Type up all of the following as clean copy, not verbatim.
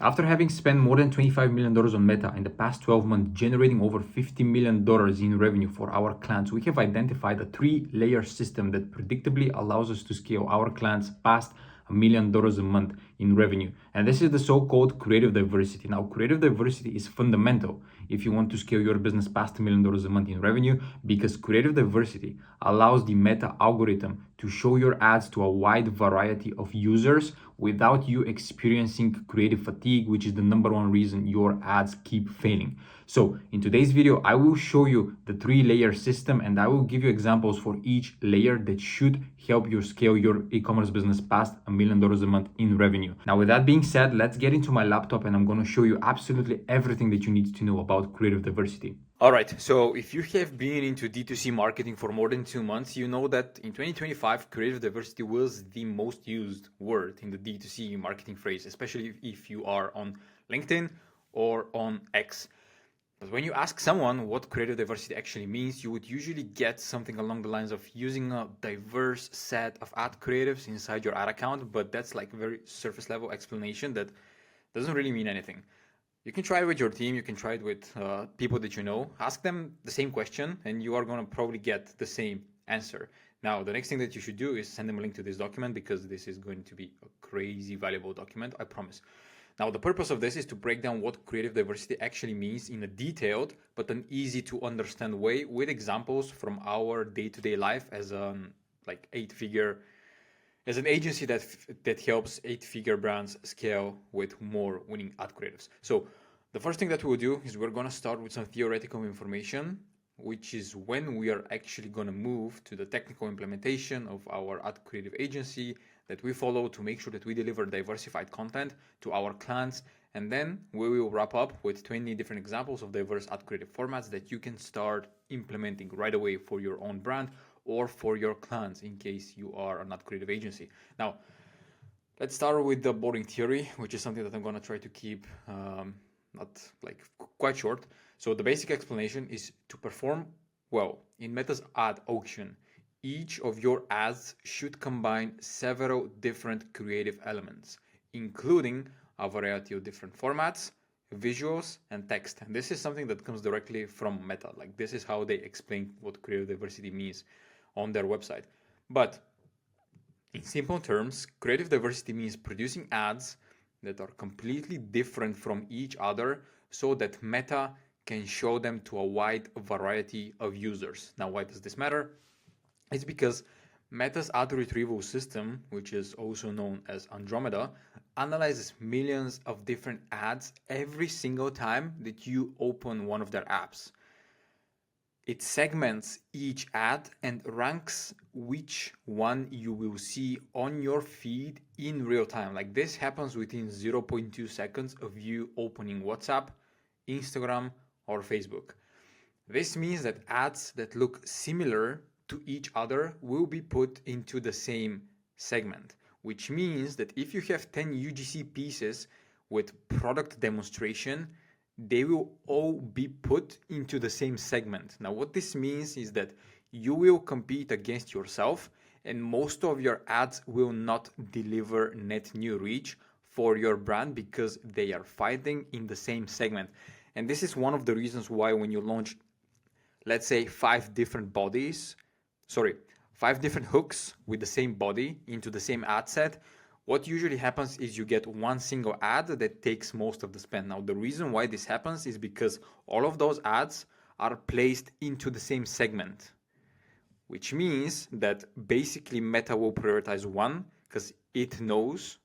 After having spent more than $25 million on Meta in the past 12 months, generating over $50 million in revenue for our clients, we have identified a 3-layer system that predictably allows us to scale our clients past $1 million a month in revenue. And this is the so-called creative diversity. Now, creative diversity is fundamental if you want to scale your business past $1 million a month in revenue, because creative diversity allows the Meta algorithm to show your ads to a wide variety of users without you experiencing creative fatigue, which is the number one reason your ads keep failing. So in today's video, I will show you the 3-layer system, and I will give you examples for each layer that should help you scale your e-commerce business past $1 million a month in revenue. Now, with that being said, let's get into my laptop and I'm going to show you absolutely everything that you need to know about creative diversity. All right, so if you have been into D2C marketing for more than 2 months, you know that in 2025, creative diversity was the most used word in the D2C marketing phrase, especially if you are on LinkedIn or on X. But when you ask someone what creative diversity actually means, you would usually get something along the lines of using a diverse set of ad creatives inside your ad account, but that's like a very surface level explanation that doesn't really mean anything. You can try it with your team, you can try it with people that you know, ask them the same question and you are going to probably get the same answer. Now, the next thing that you should do is send them a link to this document, because this is going to be a crazy valuable document, I promise. Now, the purpose of this is to break down what creative diversity actually means in a detailed but an easy to understand way, with examples from our day-to-day life as an agency that helps 8-figure brands scale with more winning ad creatives. So the first thing that we'll do is we're going to start with some theoretical information, which is when we are actually going to move to the technical implementation of our ad creative agency that we follow to make sure that we deliver diversified content to our clients. And then we will wrap up with 20 different examples of diverse ad creative formats that you can start implementing right away for your own brand or for your clients in case you are an ad creative agency. Now, let's start with the boring theory, which is something that I'm going to try to keep quite short. So the basic explanation is to perform well in Meta's ad auction, each of your ads should combine several different creative elements, including a variety of different formats, visuals, and text. And this is something that comes directly from Meta. Like, this is how they explain what creative diversity means on their website. But in simple terms, creative diversity means producing ads that are completely different from each other so that Meta can show them to a wide variety of users. Now, why does this matter? It's because Meta's ad retrieval system, which is also known as Andromeda, analyzes millions of different ads every single time that you open one of their apps. It segments each ad and ranks which one you will see on your feed in real time. Like, this happens within 0.2 seconds of you opening WhatsApp, Instagram, or Facebook. This means that ads that look similar to each other will be put into the same segment, which means that if you have 10 UGC pieces with product demonstration, they will all be put into the same segment. Now, what this means is that you will compete against yourself, and most of your ads will not deliver net new reach for your brand because they are fighting in the same segment. And this is one of the reasons why when you launch, let's say, 5 different hooks with the same body into the same ad set, what usually happens is you get one single ad that takes most of the spend. Now, the reason why this happens is because all of those ads are placed into the same segment, which means that basically Meta will prioritize one because it knows,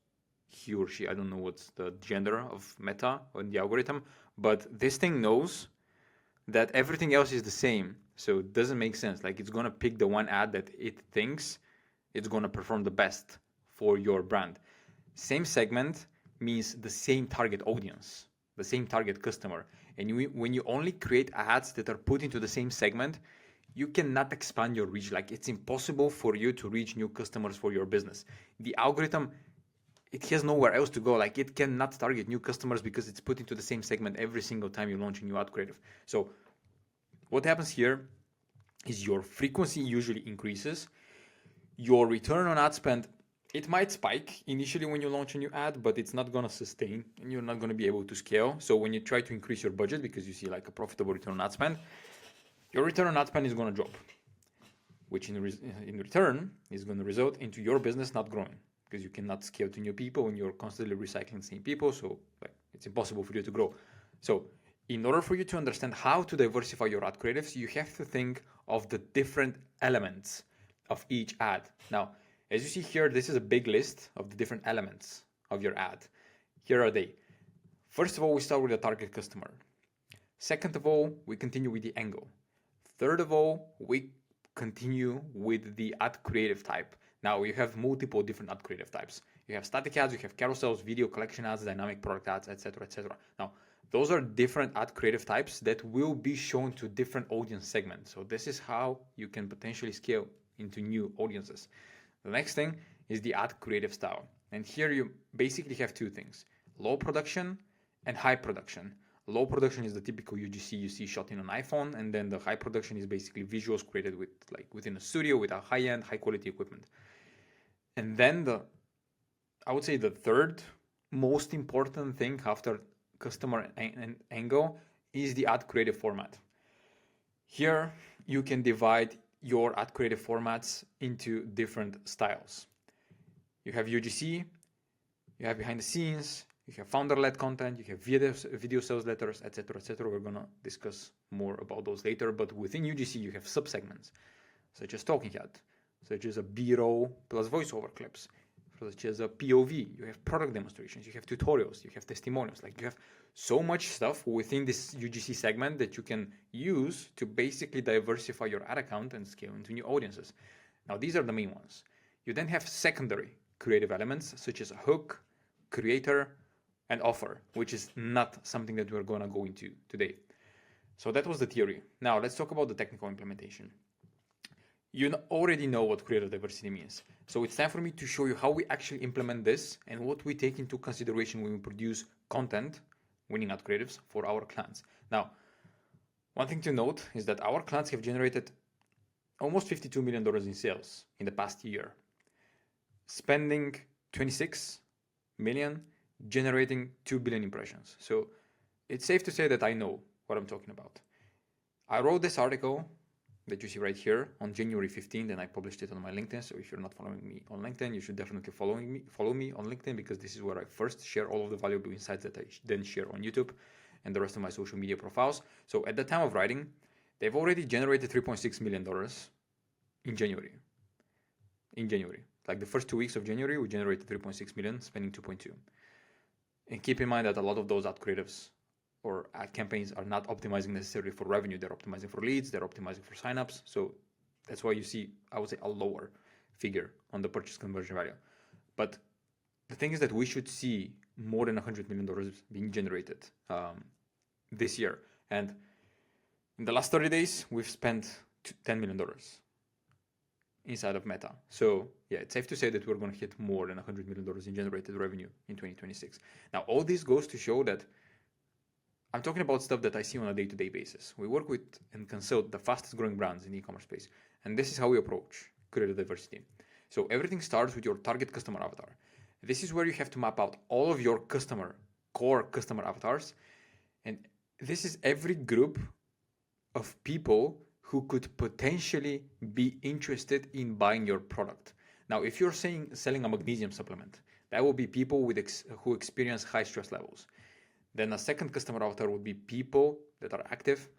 he or she, I don't know what's the gender of Meta on the algorithm, but this thing knows that everything else is the same. So it doesn't make sense. Like, it's going to pick the one ad that it thinks it's going to perform the best for your brand. Same segment means the same target audience, the same target customer. And when you only create ads that are put into the same segment, you cannot expand your reach. Like, it's impossible for you to reach new customers for your business. The algorithm, it has nowhere else to go. Like, it cannot target new customers because it's put into the same segment every single time you launch a new ad creative. So what happens here is your frequency usually increases, your return on ad spend it might spike initially when you launch a new ad, but it's not going to sustain and you're not going to be able to scale. So when you try to increase your budget because you see like a profitable return on ad spend, your return on ad spend is going to drop, which in return is going to result into your business not growing because you cannot scale to new people and you're constantly recycling the same people. So like, it's impossible for you to grow. So in order for you to understand how to diversify your ad creatives, you have to think of the different elements of each ad. Now, as you see here, this is a big list of the different elements of your ad. Here are they. First of all, we start with the target customer. Second of all, we continue with the angle. Third of all, we continue with the ad creative type. Now, you have multiple different ad creative types. You have static ads, you have carousels, video collection ads, dynamic product ads, etc., etc. Now, those are different ad creative types that will be shown to different audience segments. So this is how you can potentially scale into new audiences. The next thing is the ad creative style. And here you basically have two things: low production and high production. Low production is the typical UGC you see shot in an iPhone, and then the high production is basically visuals created with like within a studio with a high-end, high-quality equipment. And then I would say the third most important thing after customer and angle is the ad creative format. Here you can divide your ad creative formats into different styles. You have UGC, you have behind the scenes, you have founder-led content, you have video sales letters, etc., etc. We're gonna discuss more about those later. But within UGC, you have subsegments, such as talking head, such as a B-roll plus voiceover clips, such as a POV. You have product demonstrations, you have tutorials, you have testimonials. Like you have so much stuff within this UGC segment that you can use to basically diversify your ad account and scale into new audiences. Now, these are the main ones. You then have secondary creative elements, such as a hook, creator, and offer, which is not something that we're gonna go into today. So that was the theory. Now let's talk about the technical implementation. You already know what creative diversity means. So it's time for me to show you how we actually implement this and what we take into consideration when we produce content, winning ad creatives, for our clients. Now, one thing to note is that our clients have generated almost $52 million in sales in the past year, spending 26 million, generating 2 billion impressions. So it's safe to say that I know what I'm talking about. I wrote this article that you see right here on January 15th, and I published it on my LinkedIn. So if you're not following me on LinkedIn, you should definitely follow me on LinkedIn, because this is where I first share all of the valuable insights that I then share on YouTube and the rest of my social media profiles. So at the time of writing, they've already generated $3.6 million in January. Like the first 2 weeks of January, we generated 3.6 million, spending 2.2. And keep in mind that a lot of those ad creatives or ad campaigns are not optimizing necessarily for revenue. They're optimizing for leads, they're optimizing for signups. So that's why you see, I would say, a lower figure on the purchase conversion value. But the thing is that we should see more than $100 million being generated this year. And in the last 30 days, we've spent $10 million inside of Meta. So yeah, it's safe to say that we're going to hit more than $100 million in generated revenue in 2026. Now, all this goes to show that I'm talking about stuff that I see on a day-to-day basis. We work with and consult the fastest growing brands in the e-commerce space. And this is how we approach creative diversity. So everything starts with your target customer avatar. This is where you have to map out all of your core customer avatars. And this is every group of people who could potentially be interested in buying your product. Now, if you're selling a magnesium supplement, that will be people who experience high stress levels. Then a second customer avatar would be people that are active,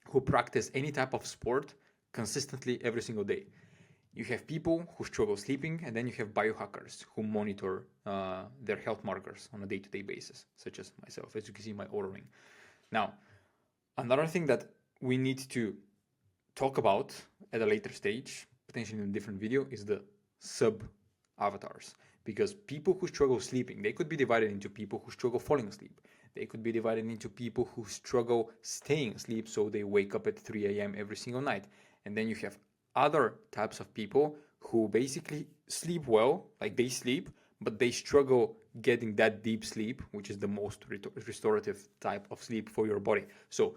who practice any type of sport consistently every single day. You have people who struggle sleeping, and then you have biohackers who monitor their health markers on a day-to-day basis, such as myself, as you can see my Oura Ring. Now, another thing that we need to talk about at a later stage, potentially in a different video, is the sub-avatars. Because people who struggle sleeping, they could be divided into people who struggle falling asleep. They could be divided into people who struggle staying asleep, so they wake up at 3 a.m. every single night. And then you have other types of people who basically sleep well, like they sleep, but they struggle getting that deep sleep, which is the most restorative type of sleep for your body. So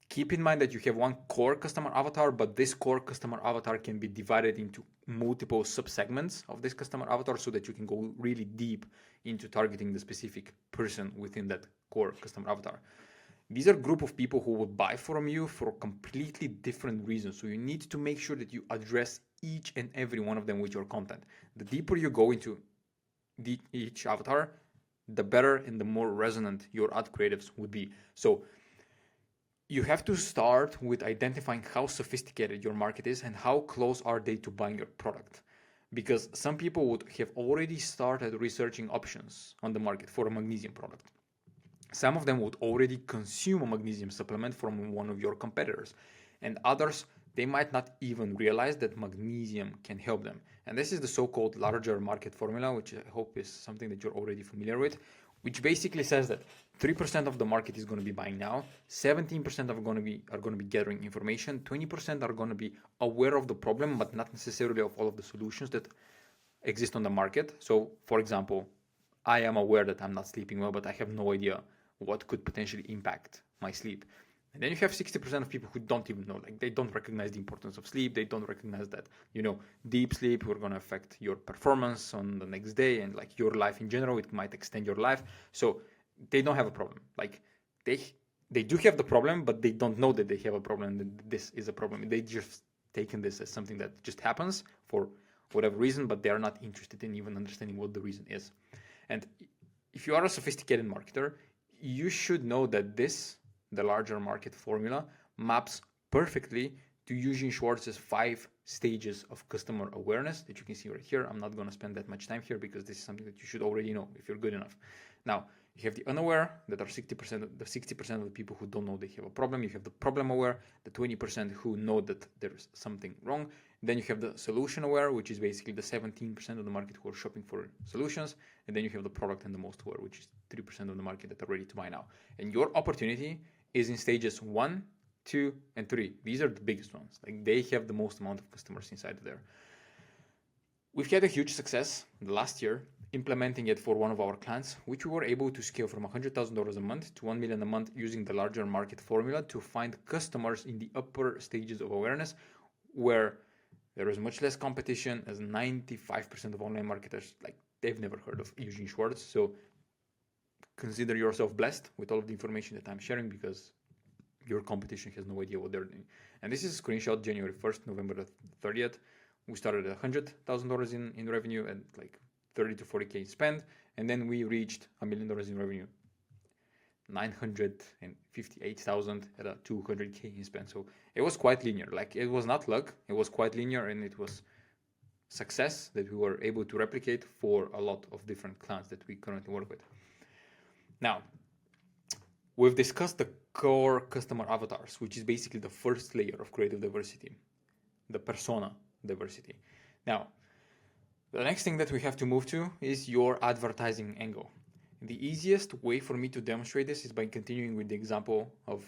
keep in mind that you have one core customer avatar, but this core customer avatar can be divided into multiple subsegments of this customer avatar so that you can go really deep into targeting the specific person within that core customer avatar. These are a group of people who will buy from you for completely different reasons. So you need to make sure that you address each and every one of them with your content. The deeper you go into each avatar, the better and the more resonant your ad creatives would be. So you have to start with identifying how sophisticated your market is and how close are they to buying your product. Because some people would have already started researching options on the market for a magnesium product. Some of them would already consume a magnesium supplement from one of your competitors, and others, they might not even realize that magnesium can help them. And this is the so-called larger market formula, which I hope is something that you're already familiar with, which basically says that 3% of the market is going to be buying now, 17% are going to be gathering information, 20% are going to be aware of the problem, but not necessarily of all of the solutions that exist on the market. So, for example, I am aware that I'm not sleeping well, but I have no idea what could potentially impact my sleep. And then you have 60% of people who don't even know, like they don't recognize the importance of sleep. They don't recognize that, deep sleep will going to affect your performance on the next day and like your life in general. It might extend your life. So they don't have a problem. Like they do have the problem, but they don't know that they have a problem. That this is a problem. They just taken this as something that just happens for whatever reason, but they are not interested in even understanding what the reason is. And if you are a sophisticated marketer, you should know that the larger market formula, maps perfectly to Eugene Schwartz's 5 stages of customer awareness that you can see right here. I'm not going to spend that much time here because this is something that you should already know if you're good enough. Now, you have the unaware, that are 60% of the people who don't know they have a problem. You have the problem aware, the 20% who know that there's something wrong. Then you have the solution aware, which is basically the 17% of the market who are shopping for solutions. And then you have the product and the most aware, which is 3% of the market that are ready to buy now. And your opportunity is in stages 1, 2, and 3. These are the biggest ones. Like they have the most amount of customers inside of there. We've had a huge success last year implementing it for one of our clients, which we were able to scale from $100,000 a month to $1 million a month using the larger market formula to find customers in the upper stages of awareness where there is much less competition, as 95% of online marketers, like they've never heard of Eugene Schwartz. So consider yourself blessed with all of the information that I'm sharing because your competition has no idea what they're doing. And this is a screenshot January 1st, November 30th. We started at $100,000 in revenue and like 30 to 40K spend. And then we reached $1 million in revenue, 958,000 at a 200K in spend. So it was quite linear. Like it was not luck. It was quite linear and it was success that we were able to replicate for a lot of different clients that we currently work with. Now, we've discussed the core customer avatars, which is basically the first layer of creative diversity, the persona diversity. Now, the next thing that we have to move to is your advertising angle. The easiest way for me to demonstrate this is by continuing with the example of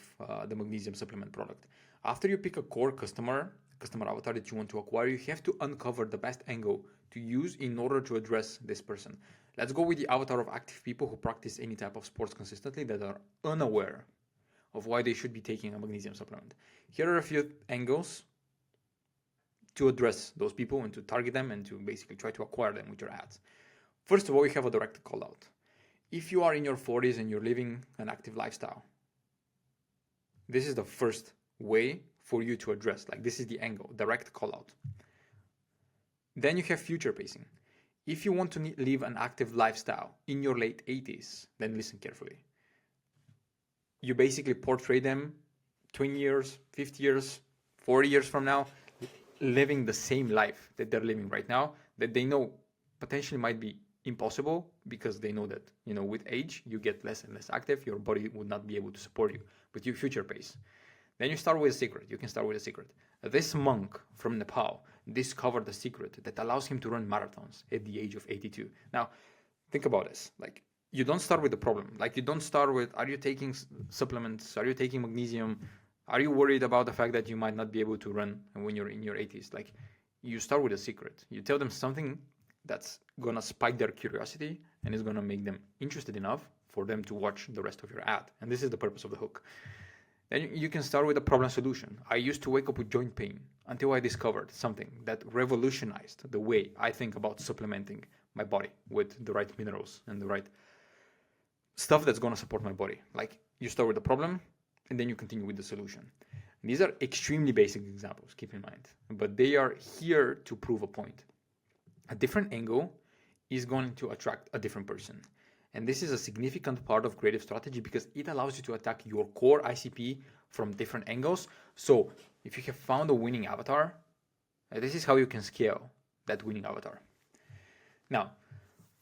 the magnesium supplement product. After you pick a core customer avatar that you want to acquire, you have to uncover the best angle to use in order to address this person. Let's go with the avatar of active people who practice any type of sports consistently that are unaware of why they should be taking a magnesium supplement. Here are a few angles to address those people and to target them and to basically try to acquire them with your ads. First of all, you have a direct call out. If you are in your 40s and you're living an active lifestyle, this is the first way for you to address. Like this is the angle, direct call out. Then you have future pacing. If you want to live an active lifestyle in your late 80s, then listen carefully. You basically portray them 20 years, 50 years, 40 years from now, living the same life that they're living right now, that they know potentially might be impossible because they know that, with age, you get less and less active, your body would not be able to support you, but you future pace. Then you start with a secret. You can start with a secret. This monk from Nepal discovered a secret that allows him to run marathons at the age of 82. Now, think about this. Like, you don't start with the problem. Like, you don't start with, are you taking supplements? Are you taking magnesium? Are you worried about the fact that you might not be able to run when you're in your 80s? Like, you start with a secret. You tell them something that's going to spike their curiosity and is going to make them interested enough for them to watch the rest of your ad. And this is the purpose of the hook. Then you can start with a problem solution. I used to wake up with joint pain until I discovered something that revolutionized the way I think about supplementing my body with the right minerals and the right stuff that's going to support my body. Like, you start with the problem and then you continue with the solution. And these are extremely basic examples, keep in mind, but they are here to prove a point. A different angle is going to attract a different person. And this is a significant part of creative strategy because it allows you to attack your core ICP from different angles. So if you have found a winning avatar, this is how you can scale that winning avatar. Now,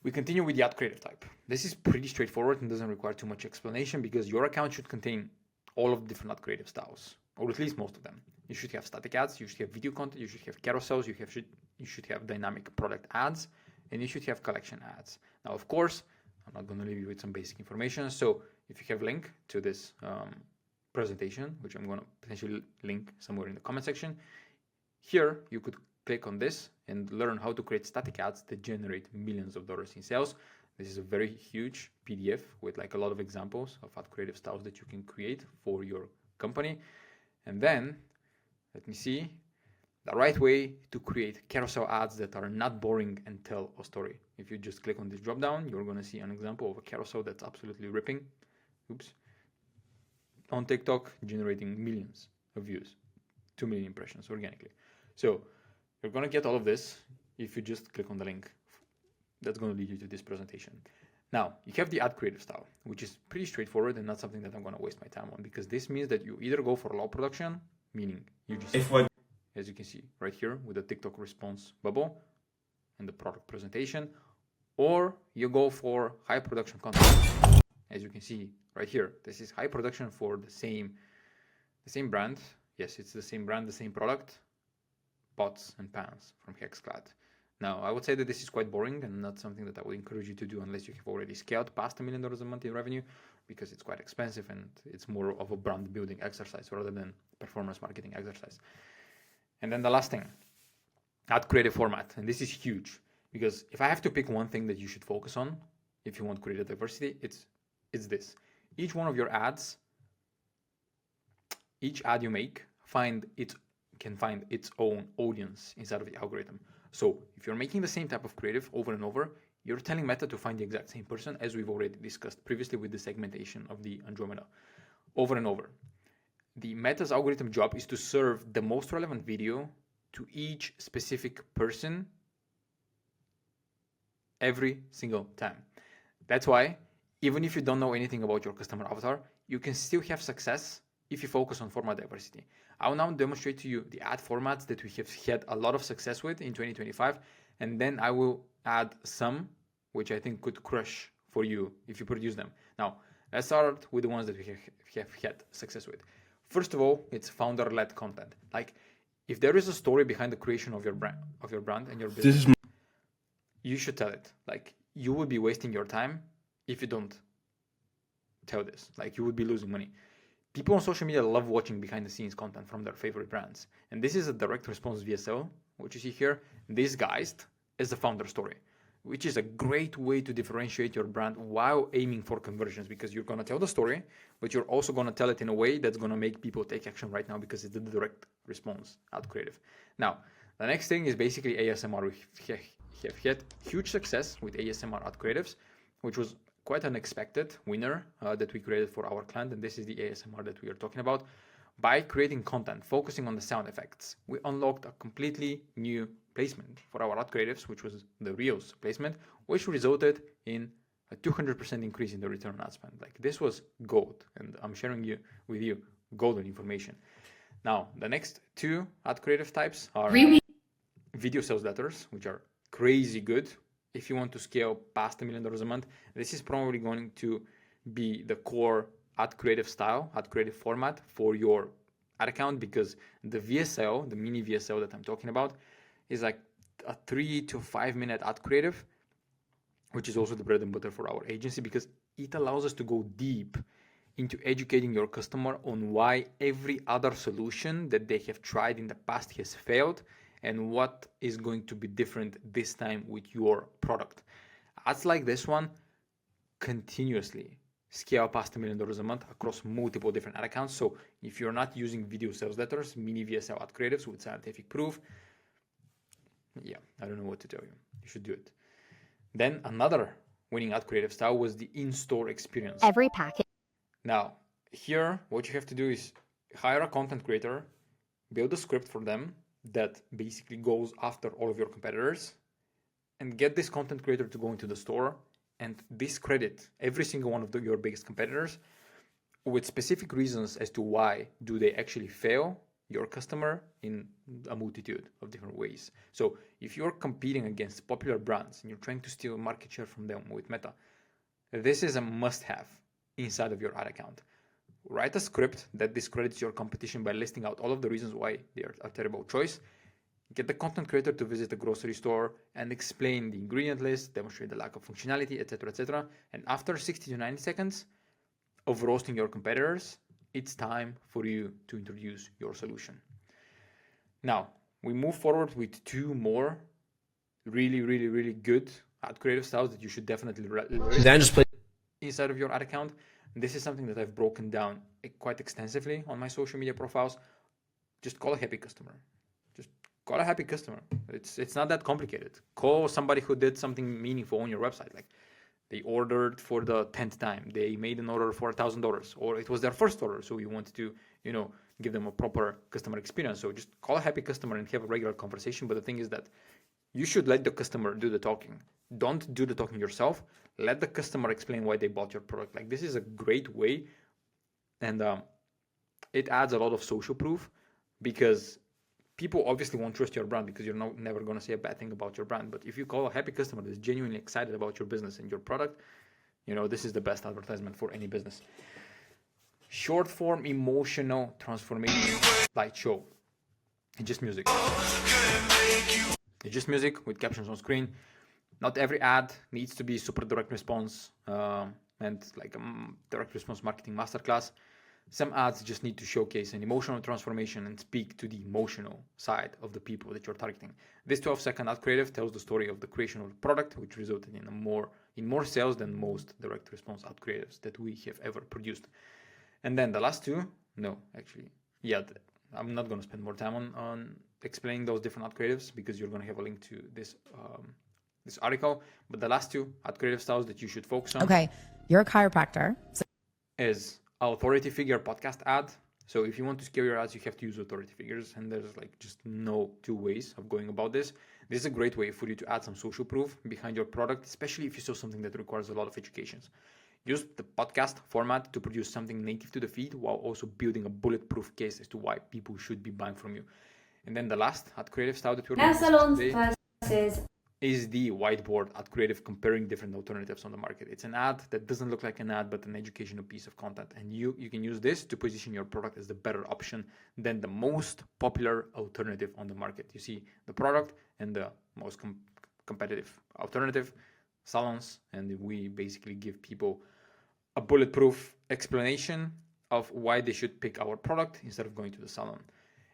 we continue with the ad creative type. This is pretty straightforward and doesn't require too much explanation because your account should contain all of the different ad creative styles, or at least most of them. You should have static ads, you should have video content, you should have carousels, you should have dynamic product ads, and you should have collection ads. Now, of course, I'm not going to leave you with some basic information. So if you have a link to this presentation, which I'm going to potentially link somewhere in the comment section, here you could click on this and learn how to create static ads that generate millions of dollars in sales. This is a very huge PDF with like a lot of examples of ad creative styles that you can create for your company. And then let me see the right way to create carousel ads that are not boring and tell a story. If you just click on this drop down, you're going to see an example of a carousel that's absolutely ripping. Oops. On TikTok, generating millions of views, 2 million impressions organically. So you're going to get all of this if you just click on the link. That's going to lead you to this presentation. Now, you have the ad creative style, which is pretty straightforward and not something that I'm going to waste my time on, because this means that you either go for low production, meaning you just, as you can see right here with the TikTok response bubble and the product presentation, or you go for high production content. As you can see right here, this is high production for the same brand. Yes, it's the same brand, the same product, pots and pans from HexClad. Now, I would say that this is quite boring and not something that I would encourage you to do unless you have already scaled past $1 million a month in revenue, because it's quite expensive and it's more of a brand building exercise rather than performance marketing exercise. And then the last thing, ad creative format. And this is huge because if I have to pick one thing that you should focus on if you want creative diversity, it's this. Each one of your ads, each ad you make can find its own audience inside of the algorithm. So if you're making the same type of creative over and over, you're telling Meta to find the exact same person, as we've already discussed previously with the segmentation of the Andromeda, over and over. The Meta's algorithm job is to serve the most relevant video to each specific person every single time. That's why, even if you don't know anything about your customer avatar, you can still have success if you focus on format diversity. I will now demonstrate to you the ad formats that we have had a lot of success with in 2025, and then I will add some which I think could crush for you if you produce them. Now, let's start with the ones that we have had success with. First of all, it's founder-led content. Like, if there is a story behind the creation of your brand and your business, you should tell it. Like, you would be wasting your time if you don't tell this. Like, you would be losing money. People on social media love watching behind-the-scenes content from their favorite brands. And this is a direct response VSL, which you see here, disguised as the founder story, which is a great way to differentiate your brand while aiming for conversions, because you're going to tell the story, but you're also going to tell it in a way that's going to make people take action right now, because it's the direct response ad creative. Now, the next thing is basically ASMR. We have had huge success with ASMR ad creatives, which was quite an unexpected winner that we created for our client, and this is the ASMR that we are talking about. By creating content, focusing on the sound effects, we unlocked a completely new placement for our ad creatives, which was the Reels placement, which resulted in a 200% increase in the return on ad spend. Like, this was gold, and I'm sharing with you golden information. Now, the next two ad creative types are video sales letters, which are crazy good. If you want to scale past $1 million a month, this is probably going to be the core ad creative style, ad creative format for your ad account, because the VSL, the mini VSL that I'm talking about, is like a 3 to 5 minute ad creative, which is also the bread and butter for our agency, because it allows us to go deep into educating your customer on why every other solution that they have tried in the past has failed, and what is going to be different this time with your product. Ads like this one continuously scale past $1 million a month across multiple different ad accounts. So if you're not using video sales letters, mini VSL ad creatives with scientific proof, yeah, I don't know what to tell you. You should do it. Then another winning ad creative style was the in-store experience. Every package. Now, here, what you have to do is hire a content creator, build a script for them that basically goes after all of your competitors, and get this content creator to go into the store and discredit every single one of your biggest competitors with specific reasons as to why do they actually fail your customer in a multitude of different ways. So if you're competing against popular brands and you're trying to steal market share from them with Meta, this is a must-have inside of your ad account. Write a script that discredits your competition by listing out all of the reasons why they are a terrible choice. Get the content creator to visit a grocery store and explain the ingredient list, demonstrate the lack of functionality, etc., etc. And after 60 to 90 seconds of roasting your competitors, it's time for you to introduce your solution. Now, we move forward with two more really good ad creative styles that you should definitely Then just play inside of your ad account. This is something that I've broken down quite extensively on my social media profiles. Just call a happy customer. Just call a happy customer. It's not that complicated. Call somebody who did something meaningful on your website. Like they ordered for the 10th time. They made an order for $1,000, or it was their first order. So you wanted to, give them a proper customer experience. So just call a happy customer and have a regular conversation. But the thing is that you should let the customer do the talking. Don't do the talking yourself. Let the customer explain why they bought your product. Like this is a great way, and it adds a lot of social proof because people obviously won't trust your brand because you're never going to say a bad thing about your brand. But if you call a happy customer that's genuinely excited about your business and your product, this is the best advertisement for any business. Short form emotional transformation slideshow. It's just music. It's just music with captions on screen. Not every ad needs to be super direct response and like a direct response marketing masterclass. Some ads just need to showcase an emotional transformation and speak to the emotional side of the people that you're targeting. This 12-second ad creative tells the story of the creation of the product, which resulted in more sales than most direct response ad creatives that we have ever produced. And then the last two, I'm not going to spend more time on explaining those different ad creatives because you're going to have a link to this article. But the last two ad creative styles that you should focus on. Okay, you're a chiropractor. Is authority figure podcast ad. So if you want to scale your ads, you have to use authority figures, and there's just no two ways of going about this. This is a great way for you to add some social proof behind your product, especially if you sell something that requires a lot of educations. Use the podcast format to produce something native to the feed while also building a bulletproof case as to why people should be buying from you. And then the last ad creative style that we're going to discuss today is the whiteboard ad creative, comparing different alternatives on the market. It's an ad that doesn't look like an ad, but an educational piece of content. And you can use this to position your product as the better option than the most popular alternative on the market. You see the product and the most competitive alternative, salons, and we basically give people a bulletproof explanation of why they should pick our product instead of going to the salon.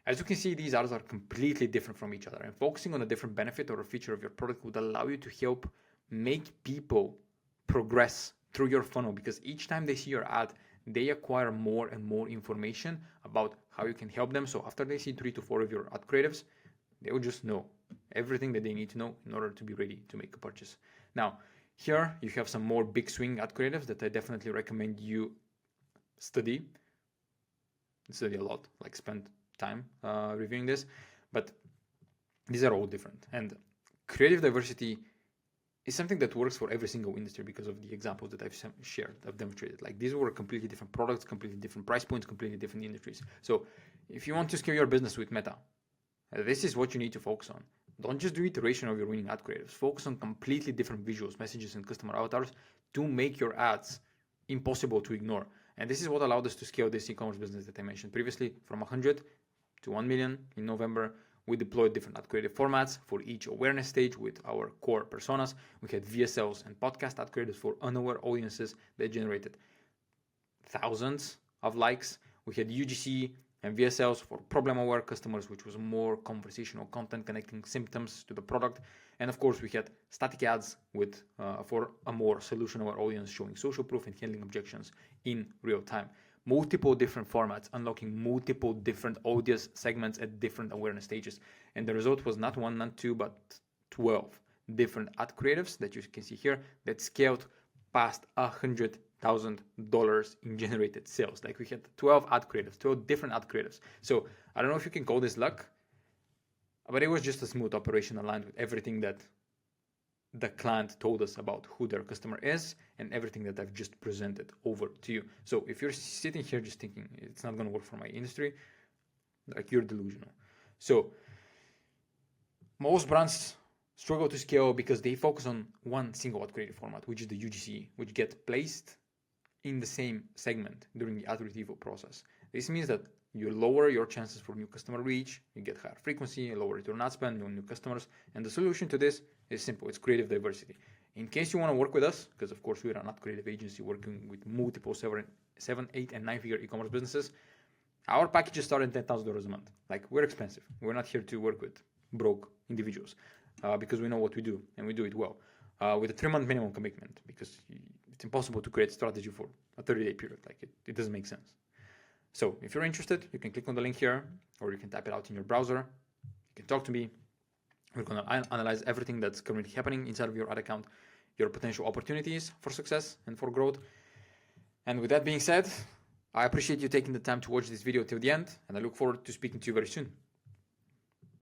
As you can see, these ads are completely different from each other, and focusing on a different benefit or a feature of your product would allow you to help make people progress through your funnel, because each time they see your ad, they acquire more and more information about how you can help them. So after they see 3 to 4 of your ad creatives, they will just know everything that they need to know in order to be ready to make a purchase. Now, here you have some more big swing ad creatives that I definitely recommend you study a lot, like spend time reviewing this, but these are all different. And creative diversity is something that works for every single industry because of the examples that I've demonstrated. Like these were completely different products, completely different price points, completely different industries. So if you want to scale your business with Meta, this is what you need to focus on. Don't just do iteration of your winning ad creatives. Focus on completely different visuals, messages, and customer avatars to make your ads impossible to ignore. And this is what allowed us to scale this e-commerce business that I mentioned previously from 100 to 1 million in November. We deployed different ad creative formats for each awareness stage with our core personas. We had VSLs and podcast ad creatives for unaware audiences that generated thousands of likes. We had UGC and VSLs for problem-aware customers, which was more conversational content connecting symptoms to the product. And of course, we had static ads with for a more solution-aware audience, showing social proof and handling objections in real time. Multiple different formats, unlocking multiple different audience segments at different awareness stages. And the result was not one, not two, but 12 different ad creatives that you can see here that scaled past $100,000 in generated sales. Like we had 12 ad creatives, 12 different ad creatives. So I don't know if you can call this luck, but it was just a smooth operation aligned with everything that the client told us about who their customer is and everything that I've just presented over to you. So if you're sitting here just thinking it's not going to work for my industry, like, you're delusional. So most brands struggle to scale because they focus on one single ad creative format, which is the UGC, which gets placed in the same segment during the ad retrieval process. This means that you lower your chances for new customer reach, you get higher frequency, lower return ad spend on new customers. And the solution to this is simple. It's creative diversity. In case you want to work with us, because of course we are not creative agency working with multiple 7, 8, and 9-figure e-commerce businesses, our packages start at $10,000 a month. Like, we're expensive. We're not here to work with broke individuals because we know what we do and we do it well. With a 3-month minimum commitment, because it's impossible to create a strategy for a 30-day period. Like, it doesn't make sense. So if you're interested, you can click on the link here, or you can type it out in your browser. You can talk to me. We're going to analyze everything that's currently happening inside of your ad account, your potential opportunities for success and for growth. And with that being said, I appreciate you taking the time to watch this video till the end, and I look forward to speaking to you very soon.